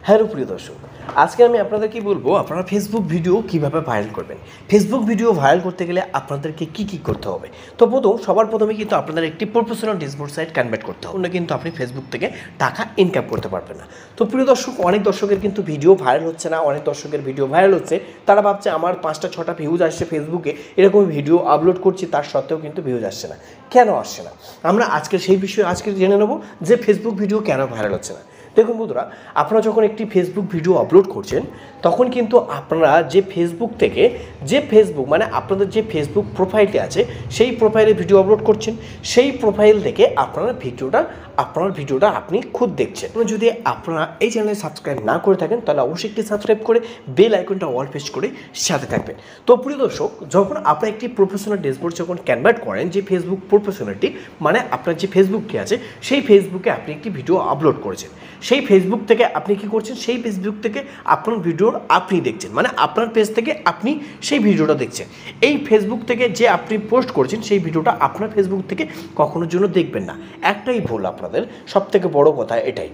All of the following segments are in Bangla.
হ্যালো প্রিয় দর্শক, আজকে আমি আপনাদেরকে বলবো আপনারা ফেসবুক ভিডিও কিভাবে ভাইরাল করবেন। ফেসবুক ভিডিও ভাইরাল করতে গেলে আপনাদেরকে কি করতে হবে। তো সবার প্রথমে কিন্তু আপনাদের একটি প্রফেশনাল ড্যাশবোর্ড সাইট কনভার্ট করতে হবে, না কিন্তু আপনি ফেসবুক থেকে টাকা ইনকাম করতে পারবেন না। তো প্রিয় দর্শক, অনেক দর্শকের কিন্তু ভিডিও ভাইরাল হচ্ছে না, অনেক দর্শকের ভিডিও ভাইরাল হচ্ছে, তারা ভাবছে আমার 5টা 6টা ভিউজ আসছে ফেসবুকে, এরকম ভিডিও আপলোড করছি, তার সত্ত্বেও কিন্তু ভিউজ আসছে না। কেন আসছে না? আমরা আজকে সেই বিষয়ে জেনে নেব যে ফেসবুক ভিডিও কেন ভাইরাল হচ্ছে না। দেখুন বন্ধুরা, আপনারা যখন একটি ফেসবুক ভিডিও আপলোড করছেন তখন কিন্তু আপনারা যে ফেসবুক থেকে মানে আপনাদের যে ফেসবুক প্রোফাইলটি আছে সেই প্রোফাইলে ভিডিও আপলোড করছেন, সেই প্রোফাইল থেকে আপনার ভিডিওটা আপনি খুদ দেখছেন। যদি আপনারা এই চ্যানেলে সাবস্ক্রাইব না করে থাকেন তাহলে অবশ্যই একটি সাবস্ক্রাইব করে বেল আইকনটা অল প্রেস করে সাথে থাকবেন। তো প্রিয় দর্শক, যখন আপনার একটি প্রফেশনাল ড্যাশবোর্ড যখন কনভার্ট করেন, যে ফেসবুক প্রফেশনালিটি মানে আপনার যে ফেসবুকটি আছে সেই ফেসবুকে আপনি একটি ভিডিও আপলোড করেছেন, সেই ফেসবুক থেকে আপনি কি করছেন, সেই ফেসবুক থেকে আপনার ভিডিও আপনি দেখছেন, মানে আপনার পেজ থেকে আপনি সেই ভিডিওটা দেখছেন। এই ফেসবুক থেকে যে আপনি পোস্ট করছেন সেই ভিডিওটা আপনার ফেসবুক থেকে কখনোর জন্য দেখবেন না। একটাই ভুল আপনাদের, সবথেকে বড় কথা এটাই।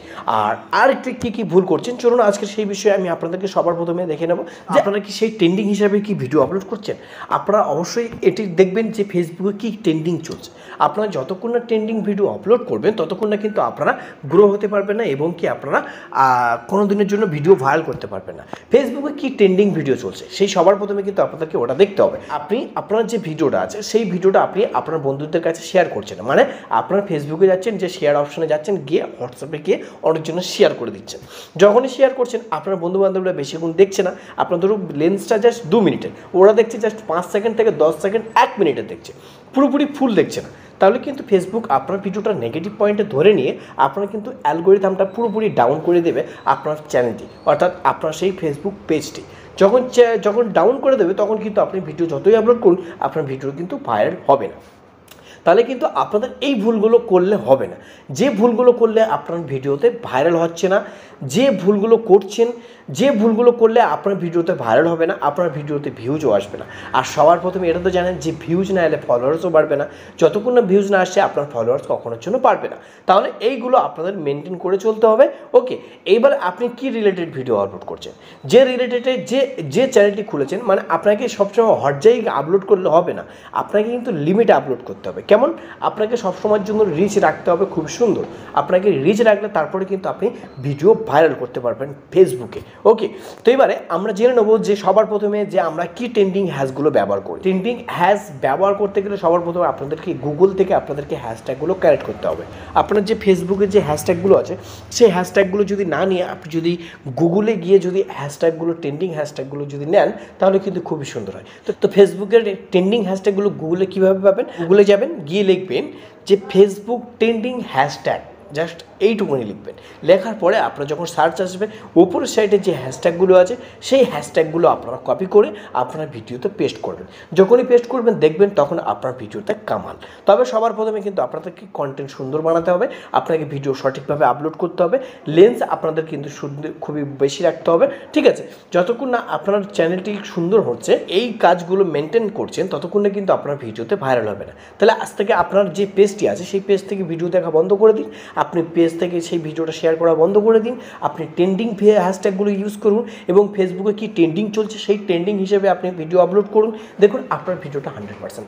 আর একটি কী ভুল করছেন, চলুন আজকে সেই বিষয়ে আমি আপনাদেরকে সবার প্রথমে দেখে নেব যে আপনারা কি সেই ট্রেন্ডিং হিসাবে কি ভিডিও আপলোড করছেন। আপনারা অবশ্যই এটি দেখবেন যে ফেসবুকে কি ট্রেন্ডিং চলছে। আপনারা যতক্ষণ না ট্রেন্ডিং ভিডিও আপলোড করবেন ততক্ষণ না কিন্তু আপনারা গ্রো হতে পারবেন না এবং কি আপনারা কোনো দিনের জন্য ভিডিও ভাইরাল করতে পারবেন না। ফেসবুকে কি ট্রেন্ডিং ভিডিও চলছে সেই সবার প্রথমে কিন্তু আপনাদেরকে ওটা দেখতে হবে। আপনার যে ভিডিওটা আছে সেই ভিডিওটা আপনি আপনার বন্ধুদের কাছে শেয়ার করছেন, মানে আপনার ফেসবুকে যাচ্ছেন, যে শেয়ার অপশনে যাচ্ছেন, গিয়ে হোয়াটসঅ্যাপে গিয়ে অনেক জন্য শেয়ার করে দিচ্ছেন। যখনই শেয়ার করছেন আপনার বন্ধু বান্ধবরা বেশিক্ষণ দেখছে না, আপনার ধরুন লেন্সটা জাস্ট 2 মিনিটের, ওরা দেখছে জাস্ট 5 সেকেন্ড থেকে 10 সেকেন্ড 1 মিনিটের দেখছে, পুরোপুরি ফুল দেখছে না। তাহলে কিন্তু ফেসবুক আপনার ভিডিওটা নেগেটিভ পয়েন্টে ধরে নিয়ে আপনার কিন্তু অ্যালগোরিদমটা পুরোপুরি ডাউন করে দেবে আপনার চ্যানেলটি, অর্থাৎ আপনার সেই ফেসবুক পেজটি যখন ডাউন করে দেবে তখন কিন্তু আপনি ভিডিও যতই আপলোড করুন আপনার ভিডিও কিন্তু ভাইরাল হবে না। তাহলে কিন্তু আপনাদের এই ভুলগুলো করলে হবে না। যে ভুলগুলো করলে আপনার ভিডিওতে ভাইরাল হচ্ছে না, যে ভুলগুলো করলে আপনার ভিডিওতে ভাইরাল হবে না, আপনার ভিডিওতে ভিউজও আসবে না। আর সবার প্রথমে এটা তো জানেন যে ভিউজ না এলে ফলোয়ার্সও বাড়বে না, যতক্ষণ না ভিউজ না আসছে আপনার ফলোয়ার্স কখনোর জন্য বাড়বে না। তাহলে এইগুলো আপনাদের মেনটেন করে চলতে হবে। ওকে, এইবার আপনি কি রিলেটেড ভিডিও আপলোড করছেন, যে রিলেটেডে যে চ্যানেলটি খুলেছেন, মানে আপনাকে সবসময় হট জায়গায় আপলোড করলে হবে না, আপনাকে কিন্তু লিমিটে আপলোড করতে হবে। কেমন? আপনাকে সবসময়ের জন্য রিচ রাখতে হবে, খুব সুন্দর। আপনাকে রিচ রাখলে তারপরে কিন্তু আপনি ভিডিও ভাইরাল করতে পারবেন ফেসবুকে। ওকে, তো এবারে আমরা জেনে নেবো যে সবার প্রথমে যে আমরা কি ট্রেন্ডিং হ্যাশগুলো ব্যবহার করি। ট্রেন্ডিং হ্যাশ ব্যবহার করতে গেলে সবার প্রথমে আপনাদেরকে গুগল থেকে আপনাদেরকে হ্যাশট্যাগুলো কালেক্ট করতে হবে। আপনার যে ফেসবুকের যে হ্যাশট্যাগুলো আছে সেই হ্যাশট্যাগুলো যদি না নিয়ে আপনি যদি গুগলে গিয়ে যদি ট্রেন্ডিং হ্যাশট্যাগুলো যদি নেন তাহলে কিন্তু খুবই সুন্দর হয়। তো ফেসবুকের ট্রেন্ডিং হ্যাশট্যাগুলো গুগলে কীভাবে পাবেন? গুগলে যাবেন, গিয়ে লিখবেন যে ফেসবুক ট্রেন্ডিং হ্যাশট্যাগ, জাস্ট এইটুকুনি লিখবেন। লেখার পরে আপনার যখন সার্চ আসবে ওপরের সাইডে যে হ্যাশট্যাগুলো আছে সেই হ্যাশট্যাগুলো আপনারা কপি করে আপনার ভিডিওতে পেস্ট করবেন। যখনই পেস্ট করবেন দেখবেন তখন আপনার ভিডিওতে কামাল। তবে সবার প্রথমে কিন্তু আপনাদেরকে কন্টেন্ট সুন্দর বানাতে হবে, আপনাকে ভিডিও সঠিকভাবে আপলোড করতে হবে, লেন্স আপনাদের কিন্তু খুবই বেশি রাখতে হবে। ঠিক আছে, যতক্ষণ না আপনার চ্যানেলটি সুন্দর হচ্ছে, এই কাজগুলো মেনটেন করছেন, ততক্ষণ না কিন্তু আপনার ভিডিওতে ভাইরাল হবে না। তাহলে আজ থেকে আপনার যে পেজটি আছে সেই পেজ থেকে ভিডিও দেখা বন্ধ করে দিন, আপনি পেজ থেকে সেই ভিডিওটা শেয়ার করা বন্ধ করে দিন, আপনি ট্রেন্ডিং হ্যাশট্যাগুলো ইউজ করুন এবং ফেসবুকে কি ট্রেন্ডিং চলছে সেই ট্রেন্ডিং হিসেবে আপনি ভিডিও আপলোড করুন। দেখুন আপনার ভিডিওটা 100%